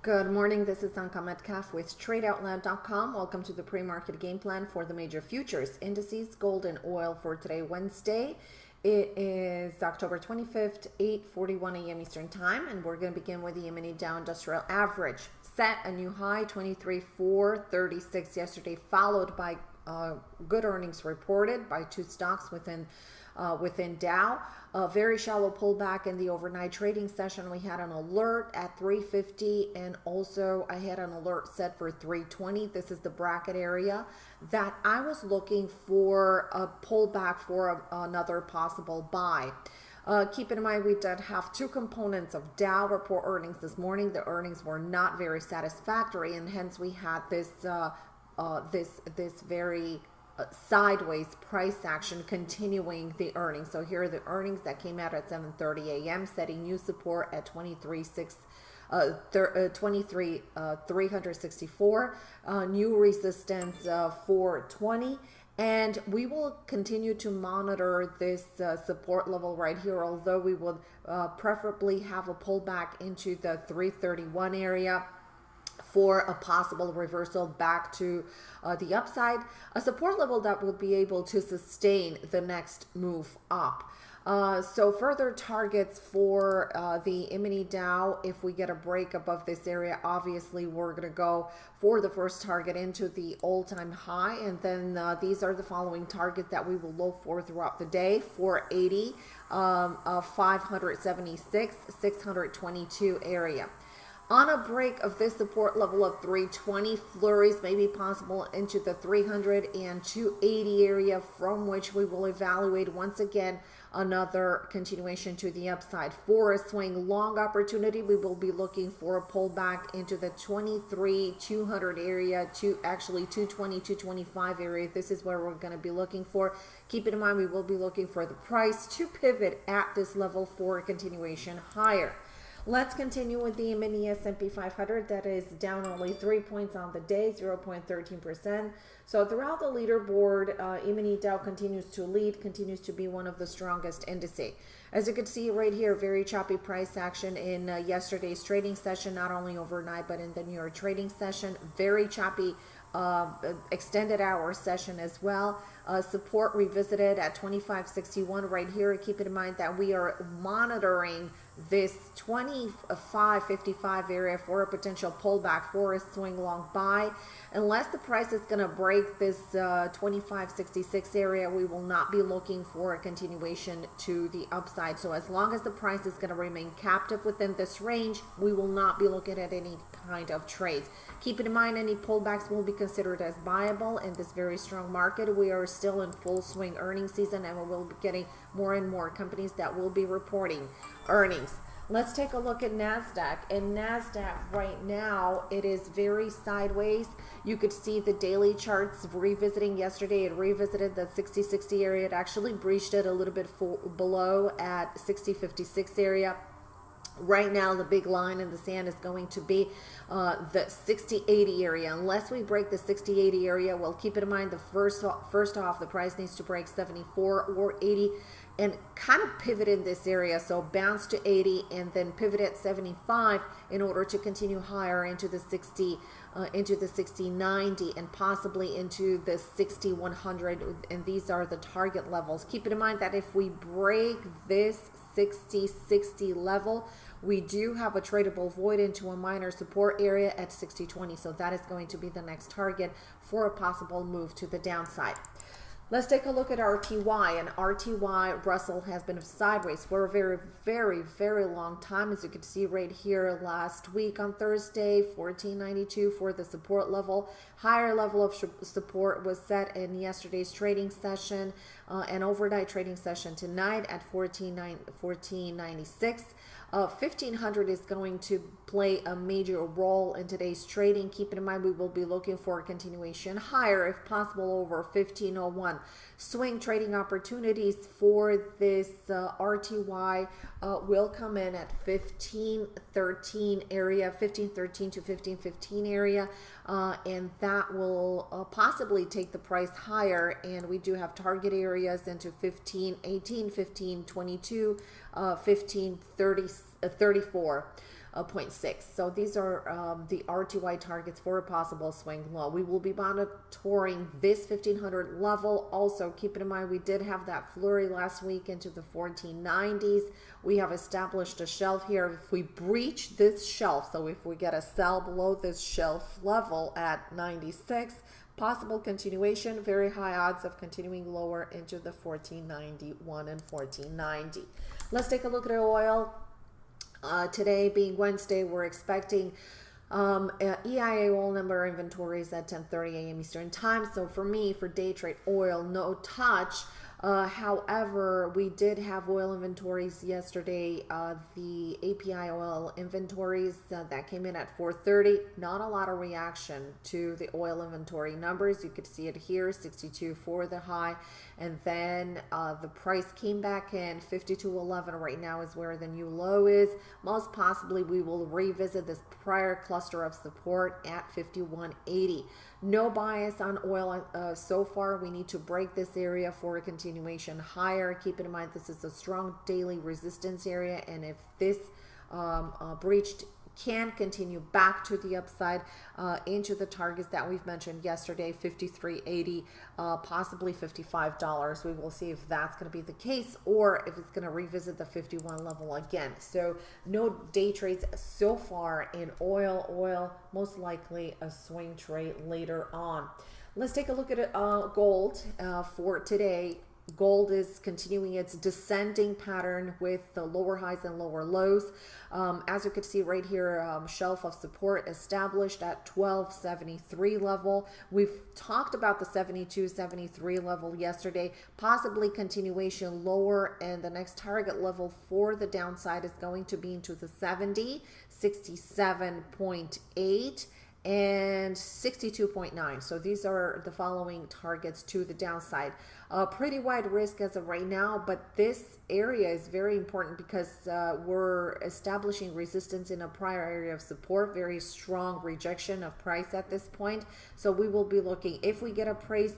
Good morning, this is Anka Metcalf with TradeOutloud.com. Welcome to the pre-market game plan for the major futures, indices, gold, and oil for today, Wednesday. It is October 25th, 8:41 a.m. Eastern Time, and we're going to begin with the E-mini Dow Industrial Average. Set a new high, 23,436 yesterday, followed by good earnings reported by two stocks within Dow. A very shallow pullback in the overnight trading session. We had an alert at 350, and also I had an alert set for 320. This is the bracket area that I was looking for a pullback for another possible buy. Keep in mind, we did have two components of Dow report earnings this morning. The earnings were not very satisfactory, and hence we had this very sideways price action continuing the earnings. So here are the earnings that came out at 7:30 a.m. setting new support at 23,364, new resistance 420. And we will continue to monitor this support level right here, although we would preferably have a pullback into the 331 area for a possible reversal back to the upside, a support level that will be able to sustain the next move up. So further targets for the E-mini Dow, if we get a break above this area, obviously we're going to go for the first target into the all-time high, and then these are the following targets that we will look for throughout the day: 480, 576, 622 area. On a break of this support level of 320, flurries may be possible into the 300 and 280 area, from which we will evaluate once again another continuation to the upside. For a swing long opportunity, we will be looking for a pullback into the 23,200 area to actually 220, 225 area. This is where we're going to be looking for. Keep in mind, we will be looking for the price to pivot at this level for a continuation higher. Let's continue with the mini S&P 500 that is down only 3 points on the day, 0.13%. So throughout the leaderboard, E-mini Dow continues to lead, continues to be one of the strongest indices. As you can see right here, very choppy price action in yesterday's trading session, not only overnight, but in the New York trading session. Very choppy extended hour session as well. Support revisited at 25.61 right here. Keep in mind that we are monitoring this 25.55 area for a potential pullback for a swing long buy. Unless the price is going to break this 25.66 area, we will not be looking for a continuation to the upside. So as long as the price is going to remain captive within this range, we will not be looking at any kind of trades. Keep in mind, any pullbacks will be considered as buyable in this very strong market. We are still in full swing earnings season, and we will be getting more and more companies that will be reporting earnings. Let's take a look at NASDAQ. And NASDAQ right now, it is very sideways. You could see the daily charts revisiting yesterday. It revisited the 60-60 area. It actually breached it a little bit below at 60-56 area. Right now, the big line in the sand is going to be the 60-80 area. Unless we break the 60-80 area, well, keep in mind the first off, the price needs to break 74 or 80 and kind of pivot in this area. So bounce to 80 and then pivot at 75 in order to continue higher into the 60, into the 60-90 and possibly into the 60-100. And these are the target levels. Keep in mind that if we break this 60-60 level, we do have a tradable void into a minor support area at 60-20. So that is going to be the next target for a possible move to the downside. Let's take a look at RTY, and RTY Russell has been sideways for a very, very, very long time. As you can see right here, last week on Thursday, 1492 for the support level. Higher level of support was set in yesterday's trading session, an overnight trading session tonight at 1496. 1500 is going to play a major role in today's trading. Keep in mind, we will be looking for a continuation higher, if possible, over 1501. Swing trading opportunities for this RTY will come in at 1513 area, 1513 to 1515 area, and that will possibly take the price higher. And we do have target areas into 1518, 1522, 1534. 0.6. So these are the RTY targets for a possible swing low. We will be monitoring this 1500 level. Also, keep in mind we did have that flurry last week into the 1490s. We have established a shelf here. If we breach this shelf, so if we get a sell below this shelf level at 96, possible continuation, very high odds of continuing lower into the 1491 and 1490. Let's take a look at oil. Today being Wednesday, we're expecting EIA oil number inventories at 10:30 a.m. Eastern time. So for me, for day trade oil, no touch. However, we did have oil inventories yesterday. The API oil inventories that came in at 4:30. Not a lot of reaction to the oil inventory numbers. You could see it here, 62 for the high, and then the price came back in 52.11. Right now is where the new low is. Most possibly, we will revisit this prior cluster of support at 51.80. No bias on oil so far. We need to break this area for a continuation higher. Keep in mind this is a strong daily resistance area, and if this breached, can continue back to the upside into the targets that we've mentioned yesterday, 53.80, possibly $55. We will see if that's going to be the case or if it's going to revisit the 51 level again. So no day trades so far in oil. Oil most likely a swing trade later on. Let's take a look at gold for today. Gold is continuing its descending pattern with the lower highs and lower lows. As you can see right here, shelf of support established at 1273 level. We've talked about the 72-73 level yesterday, possibly continuation lower, and the next target level for the downside is going to be into the 70, 67.8, and 62.9. So these are the following targets to the downside. Pretty wide risk as of right now, but this area is very important because we're establishing resistance in a prior area of support, very strong rejection of price at this point. So we will be looking, if we get a price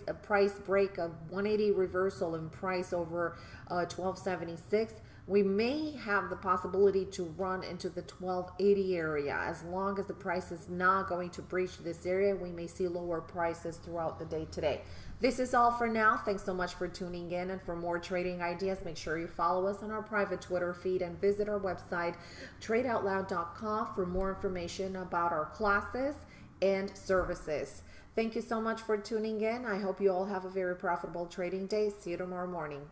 break of 180 reversal in price over 1276, we may have the possibility to run into the 1280 area. As long as the price is not going to breach this area, we may see lower prices throughout the day today. This is all for now. Thanks so much for tuning in, and for more trading ideas, make sure you follow us on our private Twitter feed and visit our website tradeoutloud.com for more information about our classes and services. Thank you so much for tuning in. I hope you all have a very profitable trading day. See you tomorrow morning.